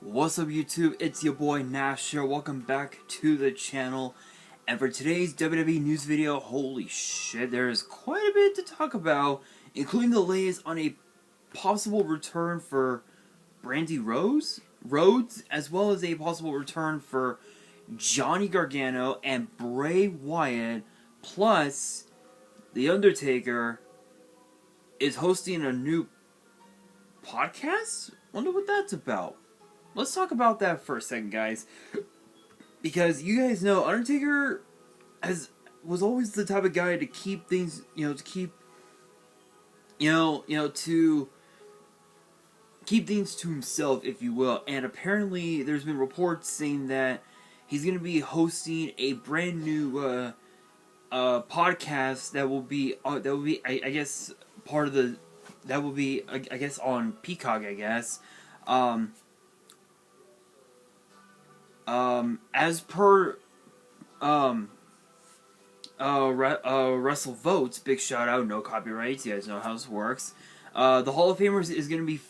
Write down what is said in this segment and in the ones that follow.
What's up YouTube, it's your boy Nash here, welcome back to the channel. And for today's WWE news video, holy shit, there is quite a bit to talk about, including the latest on a possible return for Brandi Rhodes, as well as a possible return for Johnny Gargano and Bray Wyatt, plus The Undertaker is hosting a new podcast? Wonder what that's about. Let's talk about that for a second, guys. Because you guys know Undertaker was always the type of guy to keep things, to keep things to himself, if you will. And apparently, there's been reports saying that he's going to be hosting a brand new podcast that will be I guess part of the that will be I guess on Peacock, I guess. As per Russell Votes, big shout out, no copyrights. You guys know how this works. The Hall of Famers is gonna be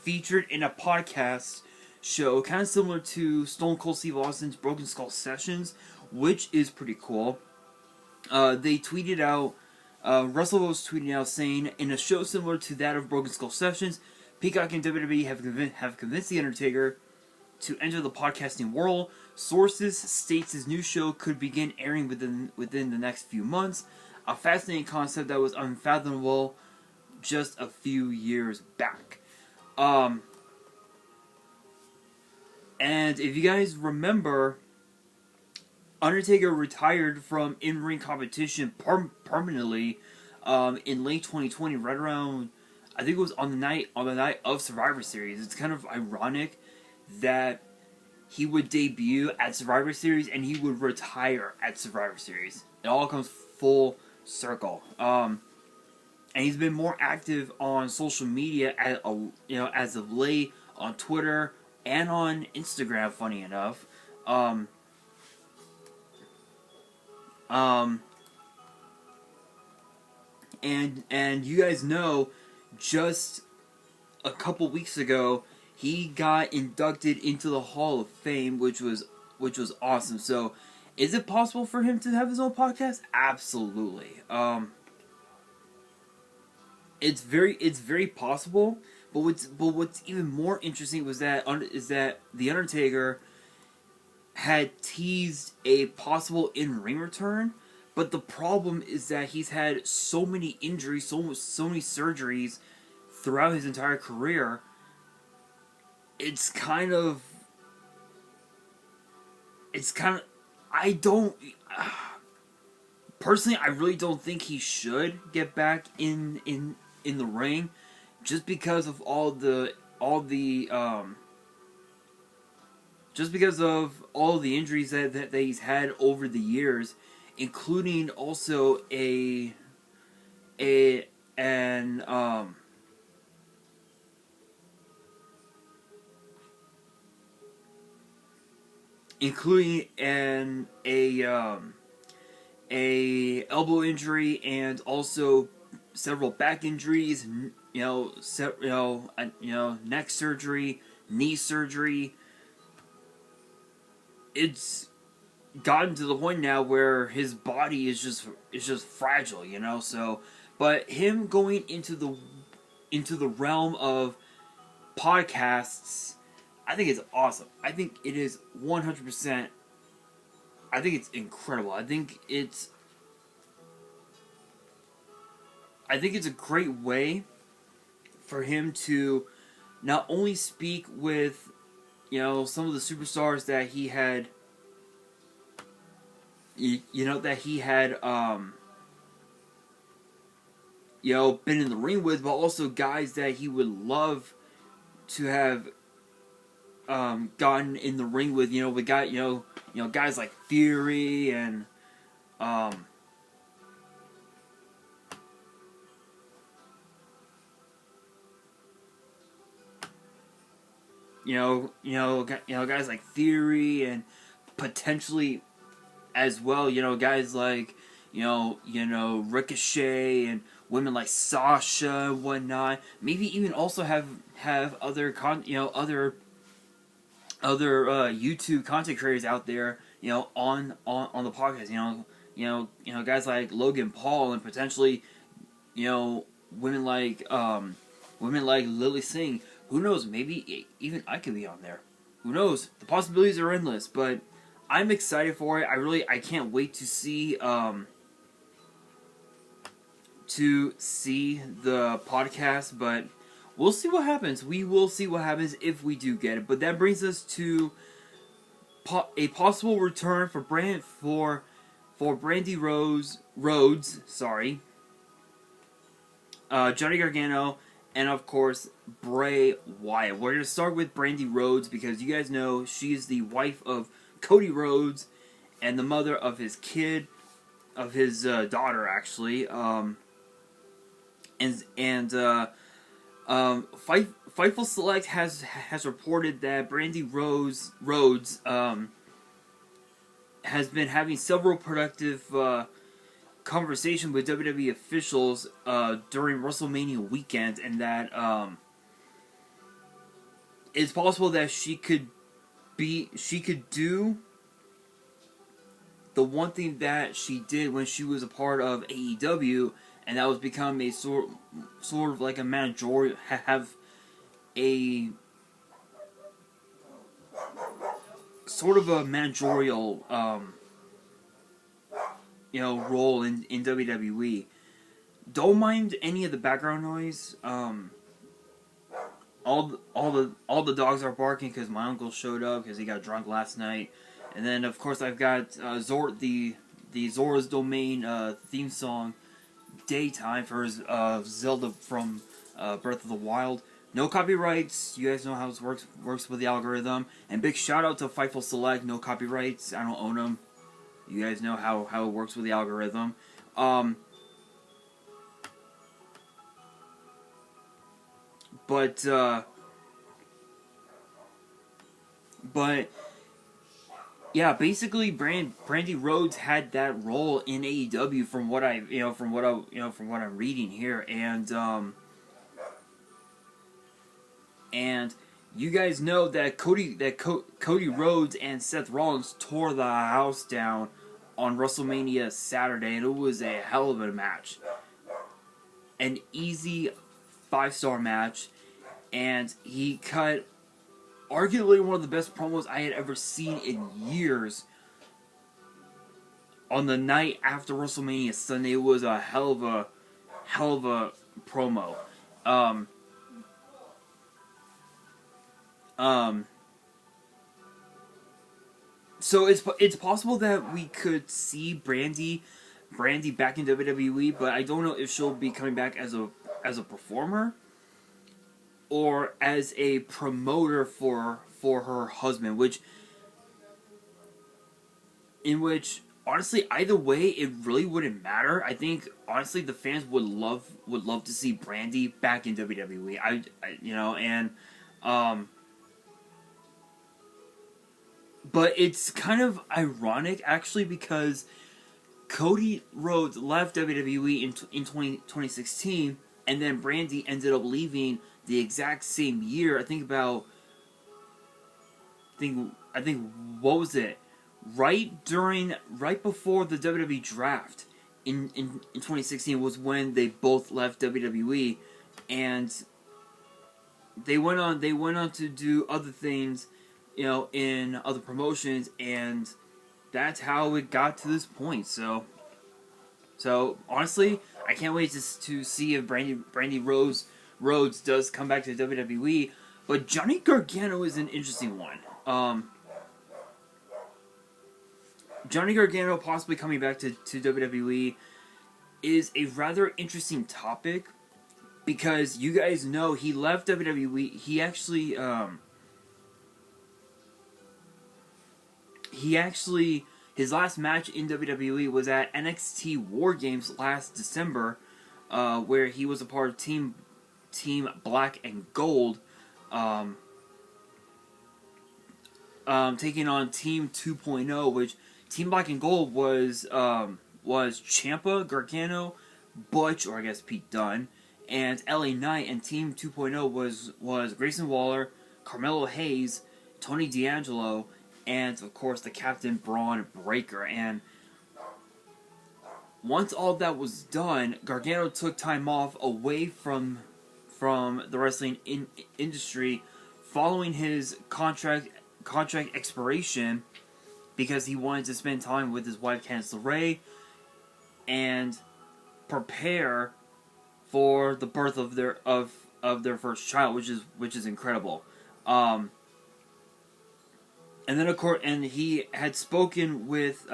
featured in a podcast show, kind of similar to Stone Cold Steve Austin's Broken Skull Sessions, which is pretty cool. They tweeted out, Russell Votes tweeted out saying, in a show similar to that of Broken Skull Sessions, Peacock and WWE have convinced The Undertaker to enter the podcasting world. Sources states his new show could begin airing within the next few months. A fascinating concept that was unfathomable just a few years back. And if you guys remember, Undertaker retired from in-ring competition permanently in late 2020, right around, I think it was on the night of Survivor Series. It's kind of ironic that he would debut at Survivor Series and he would retire at Survivor Series. It all comes full circle. And he's been more active on social media as of late, on Twitter and on Instagram, funny enough. And you guys know, just a couple weeks ago, he got inducted into the Hall of Fame, which was awesome. So, is it possible for him to have his own podcast? Absolutely. It's very possible. But what's even more interesting is that The Undertaker had teased a possible in-ring return. But the problem is that he's had so many injuries, so many surgeries throughout his entire career. It's kind of, personally, I really don't think he should get back in the ring, just because of all the injuries that he's had over the years, including also a elbow injury, and also several back injuries, neck surgery, knee surgery. It's gotten to the point now where his body is just fragile, so, but him going into the realm of podcasts, I think it's awesome. I think it is 100%. I think it's incredible. I think it's a great way for him to not only speak with, some of the superstars that he had, been in the ring with, but also guys that he would love to have gotten in the ring with, guys like Theory and guys like Theory, and potentially as well, guys like Ricochet, and women like Sasha and whatnot. Maybe even also have other YouTube content creators out there, on the podcast, guys like Logan Paul and potentially, women like Lily Singh. Who knows? Maybe even I could be on there. Who knows? The possibilities are endless, but I'm excited for it. I can't wait to see the podcast, but we'll see what happens. We will see what happens if we do get it. But that brings us to a possible return for Brandi Rhodes, Johnny Gargano, and of course Bray Wyatt. We're gonna start with Brandi Rhodes because you guys know she is the wife of Cody Rhodes and the mother of his kid, of his daughter actually. Fightful Select has reported that Brandi Rhodes has been having several productive conversations with WWE officials during WrestleMania weekend, and that it's possible that she could do the one thing that she did when she was a part of AEW, and that was become a sort of like a managerial, have a sort of a managerial role in WWE. Don't mind any of the background noise. All the dogs are barking because my uncle showed up because he got drunk last night, and then of course I've got the Zora's Domain theme song, Daytime, for Zelda from Breath of the Wild. No copyrights. You guys know how it works with the algorithm. And big shout out to Fightful Select. No copyrights. I don't own them. You guys know how it works with the algorithm. But yeah, basically, Brandi Rhodes had that role in AEW from what I'm reading here, and you guys know that Cody Rhodes and Seth Rollins tore the house down on WrestleMania Saturday, and it was a hell of a match, an easy 5-star match, and he cut arguably one of the best promos I had ever seen in years on the night after WrestleMania Sunday. It was a hell of a promo. So it's possible that we could see Brandi back in WWE, but I don't know if she'll be coming back as a performer or as a promoter for her husband, which honestly, either way it really wouldn't matter. I think honestly the fans would love to see Brandi back in WWE. But it's kind of ironic actually, because Cody Rhodes left WWE in 2016, and then Brandi ended up leaving the exact same year. I think what was it? Right before the WWE draft in 2016 was when they both left WWE, and they went on to do other things, in other promotions, and that's how it got to this point. So honestly, I can't wait to see if Brandi Rhodes does come back to WWE. But Johnny Gargano is an interesting one. Johnny Gargano possibly coming back to WWE is a rather interesting topic, because you guys know he left WWE. He actually his last match in WWE was at NXT War Games last December, where he was a part of Team Black and Gold, taking on Team 2.0, which Team Black and Gold was Ciampa, Gargano, Butch, or I guess Pete Dunne, and LA Knight, and Team 2.0 was Grayson Waller, Carmelo Hayes, Tony D'Angelo, and of course the Captain Braun Breaker. And once all that was done, Gargano took time off away from the wrestling industry following his contract expiration, because he wanted to spend time with his wife Candice LeRae and prepare for the birth of their first child, which is incredible. And then of course, and he had spoken with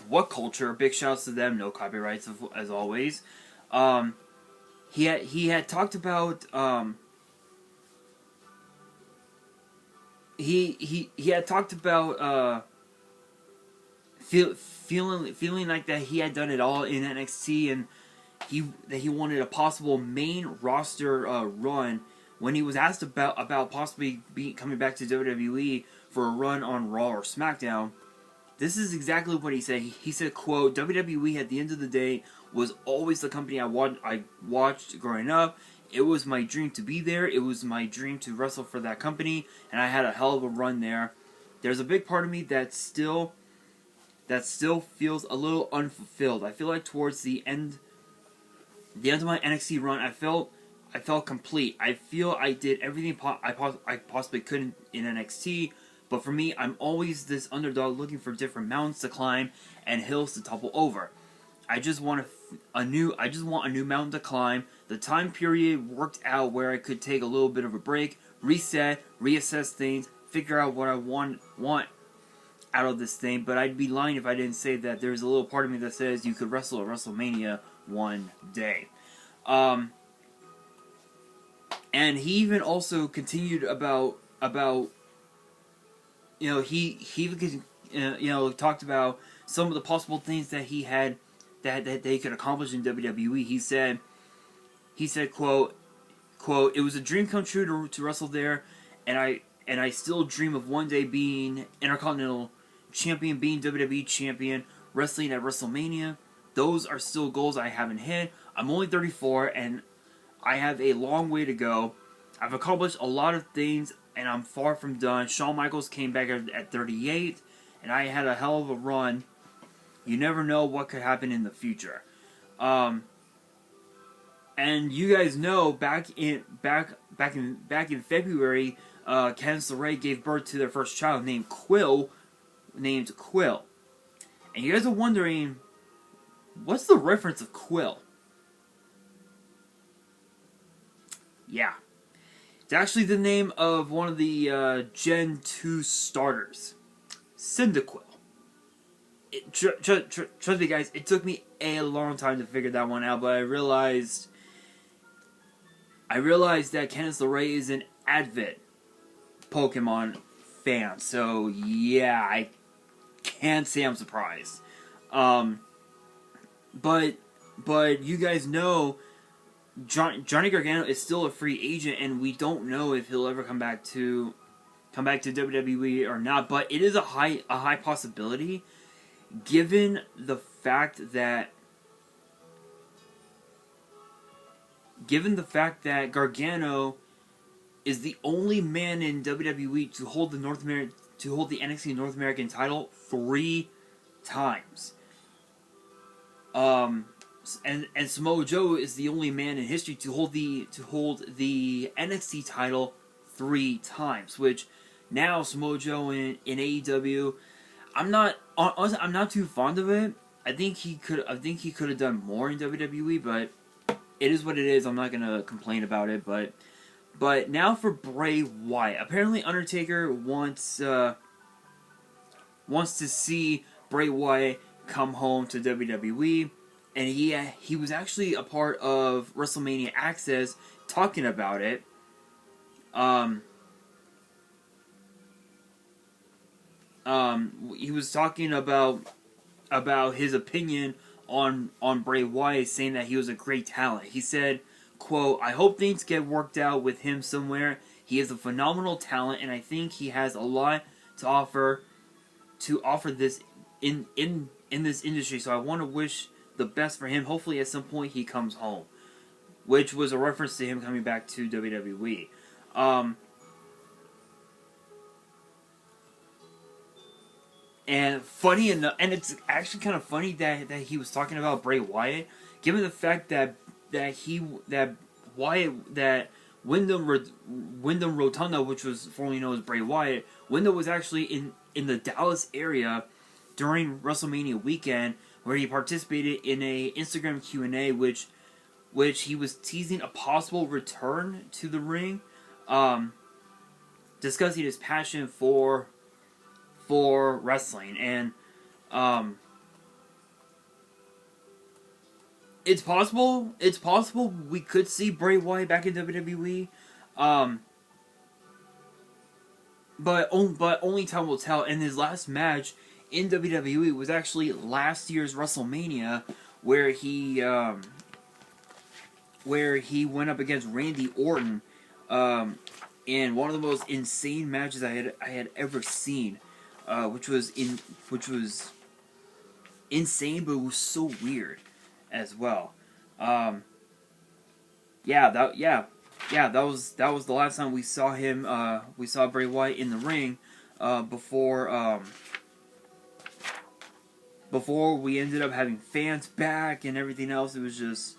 What Culture. Big shouts to them. No copyrights as always. He had talked about he had talked about feeling like that he had done it all in NXT, and he wanted a possible main roster run. When he was asked about possibly coming back to WWE for a run on Raw or SmackDown, this is exactly what he said. He said, quote, WWE at the end of the day was always the company I watched growing up. It was my dream to be there. It was my dream to wrestle for that company, and I had a hell of a run there. There's a big part of me that still feels a little unfulfilled. I feel like towards the end of my NXT run, I felt complete. I feel I did everything I possibly could in NXT. But for me, I'm always this underdog looking for different mountains to climb and hills to topple over. I just want a new mountain to climb. The time period worked out where I could take a little bit of a break, reset, reassess things, figure out what I want out of this thing. But I'd be lying if I didn't say that there's a little part of me that says you could wrestle at WrestleMania one day. And he even also continued about he even talked about some of the possible things that he had that they could accomplish in WWE. He said quote, it was a dream come true to wrestle there, and I still dream of one day being Intercontinental Champion, being WWE Champion, wrestling at WrestleMania. Those are still goals I haven't hit. I'm only 34, and I have a long way to go. I've accomplished a lot of things, and I'm far from done. Shawn Michaels came back at 38, and I had a hell of a run. You never know what could happen in the future. And you guys know, back in February, Candice LeRae gave birth to their first child named Quill. And you guys are wondering, what's the reference of Quill? Yeah. It's actually the name of one of the Gen 2 starters, Cyndaquil. Trust me, guys, it took me a long time to figure that one out, but I realized that Candice LeRae is an avid Pokemon fan, so yeah, I can't say I'm surprised. But you guys know Johnny Gargano is still a free agent, and we don't know if he'll ever come back to WWE or not. But it is a high possibility, given the fact that Gargano is the only man in WWE to hold the NXT North American title 3 times. And Samoa Joe is the only man in history to hold the NXT title 3 times. Which now Samoa Joe in AEW, I'm not too fond of it. I think he could have done more in WWE, but it is what it is. I'm not gonna complain about it. But now for Bray Wyatt. Apparently Undertaker wants to see Bray Wyatt come home to WWE. And he was actually a part of WrestleMania Access talking about it. He was talking about his opinion on Bray Wyatt, saying that he was a great talent. He said, quote, I hope things get worked out with him somewhere. He is a phenomenal talent, and I think he has a lot to offer this in this industry. So I want to wish the best for him. Hopefully at some point he comes home. which was a reference to him coming back to WWE. And funny enough, and it's actually kind of funny that he was talking about Bray Wyatt, given the fact that Wyndham Rotunda, which was formerly known as Bray Wyatt, Wyndham was actually in the Dallas area during WrestleMania weekend, where he participated in a Instagram Q&A, which he was teasing a possible return to the ring, discussing his passion for wrestling. And it's possible we could see Bray Wyatt back in WWE, but only time will tell. And his last match in WWE was actually last year's WrestleMania, where he went up against Randy Orton, in one of the most insane matches I had ever seen, which was insane, but it was so weird as well. That was the last time we saw him. We saw Bray Wyatt in the ring before we ended up having fans back and everything else. It was just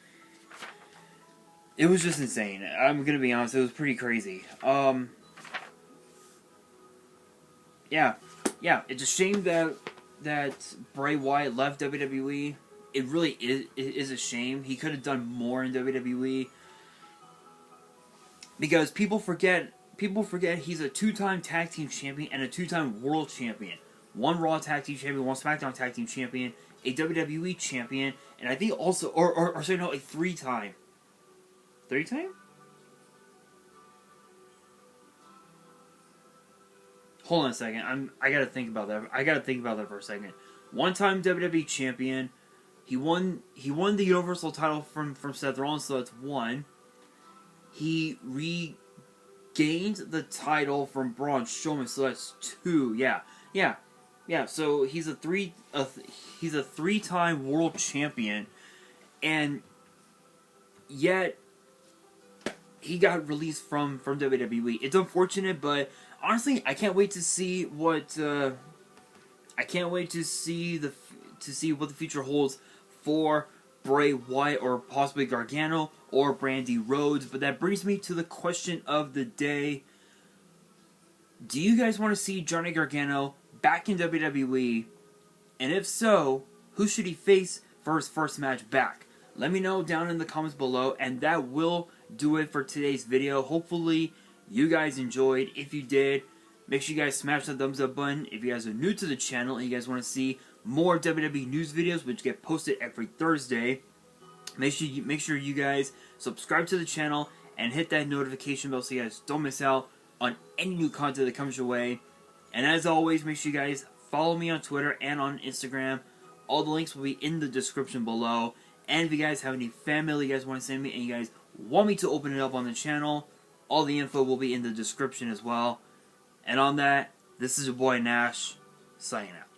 insane. I'm gonna be honest, it was pretty crazy. It's a shame that Bray Wyatt left WWE. It really is a shame. He could have done more in WWE, because people forget he's a 2-time tag team champion and a 2-time world champion. 1 Raw tag team champion, 1 SmackDown tag team champion, a WWE champion, and I think also, a 3-time. 3-time? Hold on a second. I gotta think about that. For a second. 1-time WWE champion. He won the Universal title from Seth Rollins, so that's 1. He regained the title from Braun Strowman, so that's 2. Yeah. So he's a 3-time world champion, and yet he got released from WWE. It's unfortunate, but honestly, I can't wait to see what the future holds for Bray Wyatt, or possibly Gargano or Brandi Rhodes. But that brings me to the question of the day: do you guys want to see Johnny Gargano back in WWE? And if so, who should he face for his first match back? Let me know down in the comments below, and that will do it for today's video. Hopefully you guys enjoyed. If you did, make sure you guys smash that thumbs up button. If you guys are new to the channel and you guys want to see more WWE news videos, which get posted every Thursday, make sure you guys subscribe to the channel and hit that notification bell so you guys don't miss out on any new content that comes your way. And as always, make sure you guys follow me on Twitter and on Instagram. All the links will be in the description below. And if you guys have any fan mail you guys want to send me and you guys want me to open it up on the channel, all the info will be in the description as well. And on that, this is your boy Nash, signing out.